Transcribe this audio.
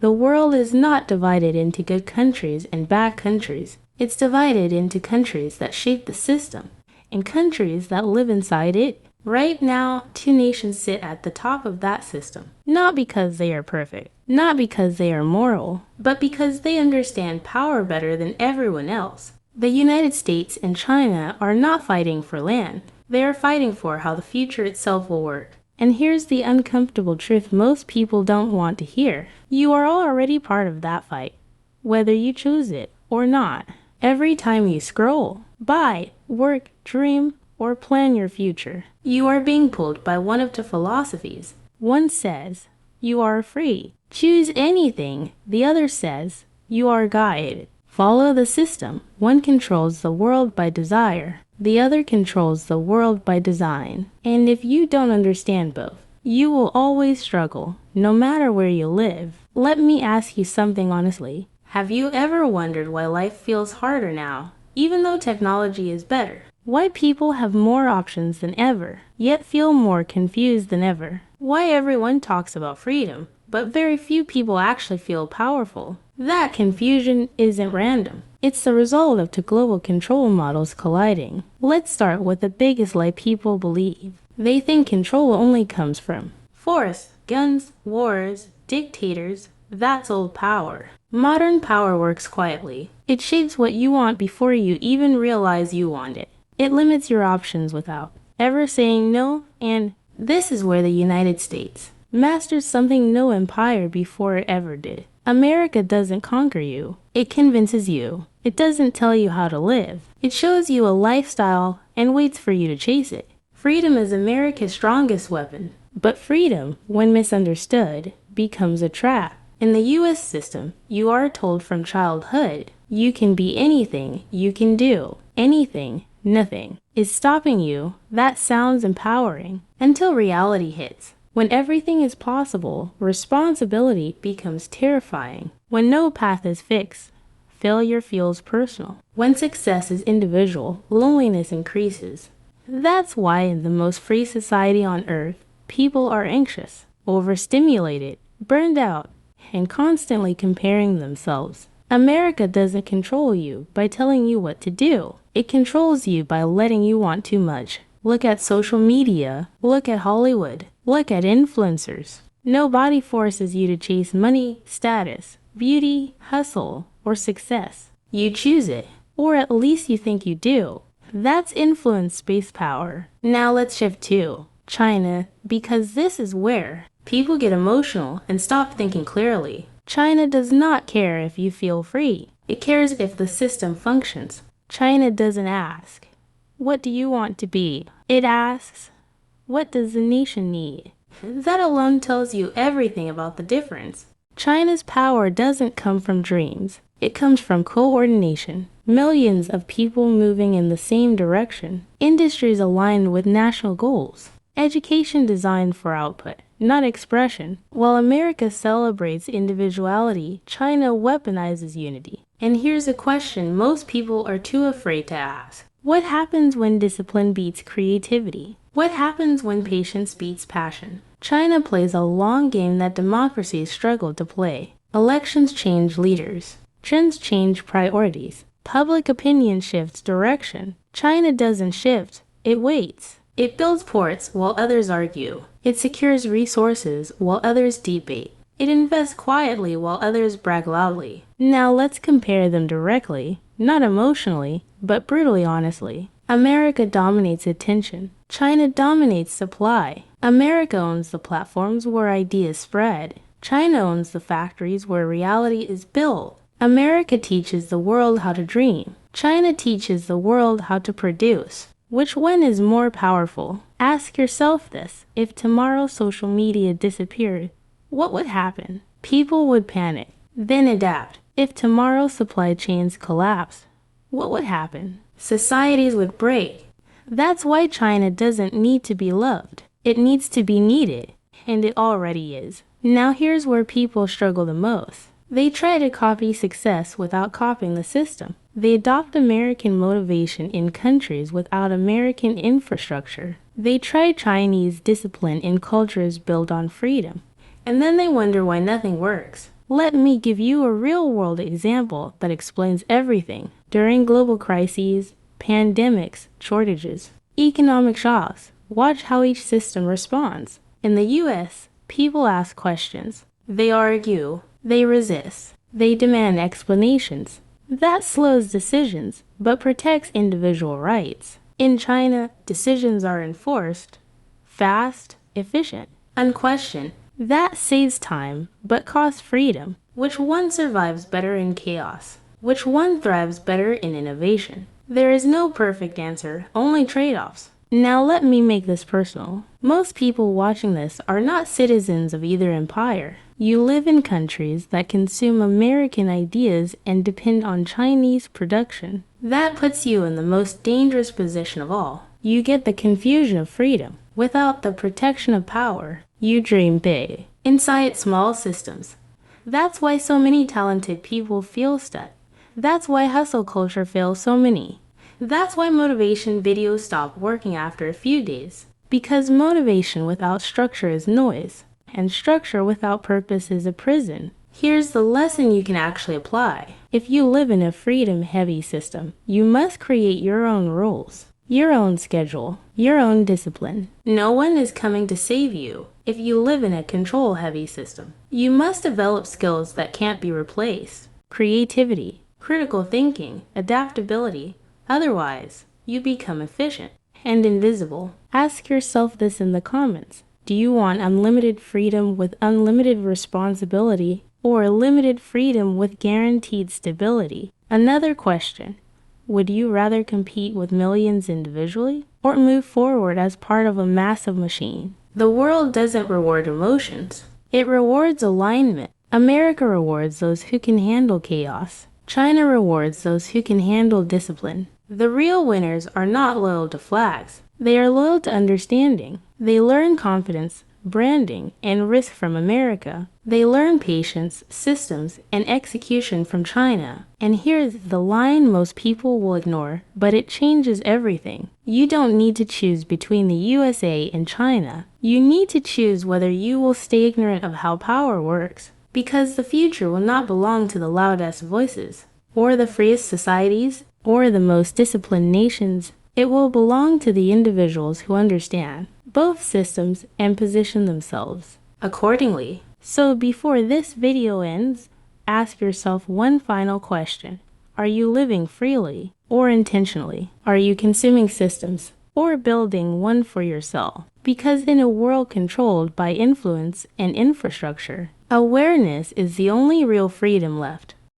The world is not divided into good countries and bad countries. It's divided into countries that shape the system and countries that live inside it. Right now, two nations sit at the top of that system, not because they are perfect, not because they are moral, but because they understand power better than everyone else. The United States and China are not fighting for land. They are fighting for how the future itself will work. And here's the uncomfortable truth most people don't want to hear. You are already part of that fight, whether you choose it or not. Every time you scroll, buy, work, dream, or plan your future, you are being pulled by one of two philosophies. One says, you are free. Choose anything. The other says, you are guided. Follow the system. One controls the world by desire. The other controls the world by design. And if you don't understand both, you will always struggle, no matter where you live. Let me ask you something honestly. Have you ever wondered why life feels harder now, even though technology is better? Why people have more options than ever, yet feel more confused than ever? Why everyone talks about freedom, but very few people actually feel powerful? That confusion isn't random. It's the result of two global control models colliding. Let's start with the biggest lie people believe. They think control only comes from force, guns, wars, dictators. That's old power. Modern power works quietly. It shapes what you want before you even realize you want it. It limits your options without ever saying no, and this is where the United States masters something no empire before it ever did. America doesn't conquer you. It convinces you. It doesn't tell you how to live. It shows you a lifestyle and waits for you to chase it. Freedom is America's strongest weapon. But freedom, when misunderstood, becomes a trap. In the US system, you are told from childhood, you can be anything, you can do anything. Nothing is stopping you. That sounds empowering until reality hits. When everything is possible, responsibility becomes terrifying. When no path is fixed, failure feels personal. When success is individual, loneliness increases. That's why in the most free society on earth, people are anxious, overstimulated, burned out, and constantly comparing themselves. America doesn't control you by telling you what to do. It controls you by letting you want too much. Look at social media. Look at Hollywood. Look at influencers. Nobody forces you to chase money, status, beauty, hustle, or success. You choose it, or at least you think you do. That's influence-based power. Now let's shift to China, because this is where people get emotional and stop thinking clearly. China does not care if you feel free. It cares if the system functions. China doesn't ask, what do you want to be? It asks, what does the nation need? That alone tells you everything about the difference. China's power doesn't come from dreams. It comes from coordination. Millions of people moving in the same direction. Industries aligned with national goals. Education designed for output, not expression. While America celebrates individuality, China weaponizes unity. And here's a question most people are too afraid to ask. What happens when discipline beats creativity? What happens when patience beats passion? China plays a long game that democracies struggle to play. Elections change leaders. Trends change priorities. Public opinion shifts direction. China doesn't shift. It waits. It builds ports while others argue. It secures resources while others debate. It invests quietly while others brag loudly. Now let's compare them directly, not emotionally, but brutally honestly. America dominates attention. China dominates supply. America owns the platforms where ideas spread. China owns the factories where reality is built. America teaches the world how to dream. China teaches the world how to produce. Which one is more powerful? Ask yourself this. If tomorrow social media disappeared, what would happen? People would panic, then adapt. If tomorrow supply chains collapsed, what would happen? Societies would break. That's why China doesn't need to be loved. It needs to be needed, and it already is. Now here's where people struggle the most. They try to copy success without copying the system. They adopt American motivation in countries without American infrastructure. They try Chinese discipline in cultures built on freedom. And then they wonder why nothing works. Let me give you a real-world example that explains everything. During global crises, pandemics, shortages, economic shocks, watch how each system responds. In the US, people ask questions. They argue. They resist. They demand explanations. That slows decisions, but protects individual rights. In China, decisions are enforced, fast, efficient, unquestioned. That saves time, but costs freedom. Which one survives better in chaos? Which one thrives better in innovation? There is no perfect answer, only trade-offs. Now let me make this personal. Most people watching this are not citizens of either empire. You live in countries that consume American ideas and depend on Chinese production. That puts you in the most dangerous position of all. You get the confusion of freedom without the protection of power. You dream big inside small systems. That's why so many talented people feel stuck. That's why hustle culture fails so many. That's why motivation videos stop working after a few days. Because motivation without structure is noise, and structure without purpose is a prison. Here's the lesson you can actually apply. If you live in a freedom-heavy system, you must create your own rules, your own schedule, your own discipline. No one is coming to save you. If you live in a control-heavy system, you must develop skills that can't be replaced. Creativity, critical thinking, adaptability. Otherwise, you become efficient and invisible. Ask yourself this in the comments. Do you want unlimited freedom with unlimited responsibility, or limited freedom with guaranteed stability? Another question. Would you rather compete with millions individually, or move forward as part of a massive machine? The world doesn't reward emotions. It rewards alignment. America rewards those who can handle chaos. China rewards those who can handle discipline. The real winners are not loyal to flags. They are loyal to understanding. They learn confidence, branding, and risk from America. They learn patience, systems, and execution from China. And here's the line most people will ignore, but it changes everything. You don't need to choose between the USA and China. You need to choose whether you will stay ignorant of how power works. Because the future will not belong to the loudest voices, or the freest societies, or the most disciplined nations. It will belong to the individuals who understand both systems and position themselves accordingly. So before this video ends, ask yourself one final question. Are you living freely or intentionally? Are you consuming systems or building one for yourself? Because in a world controlled by influence and infrastructure, awareness is the only real freedom left.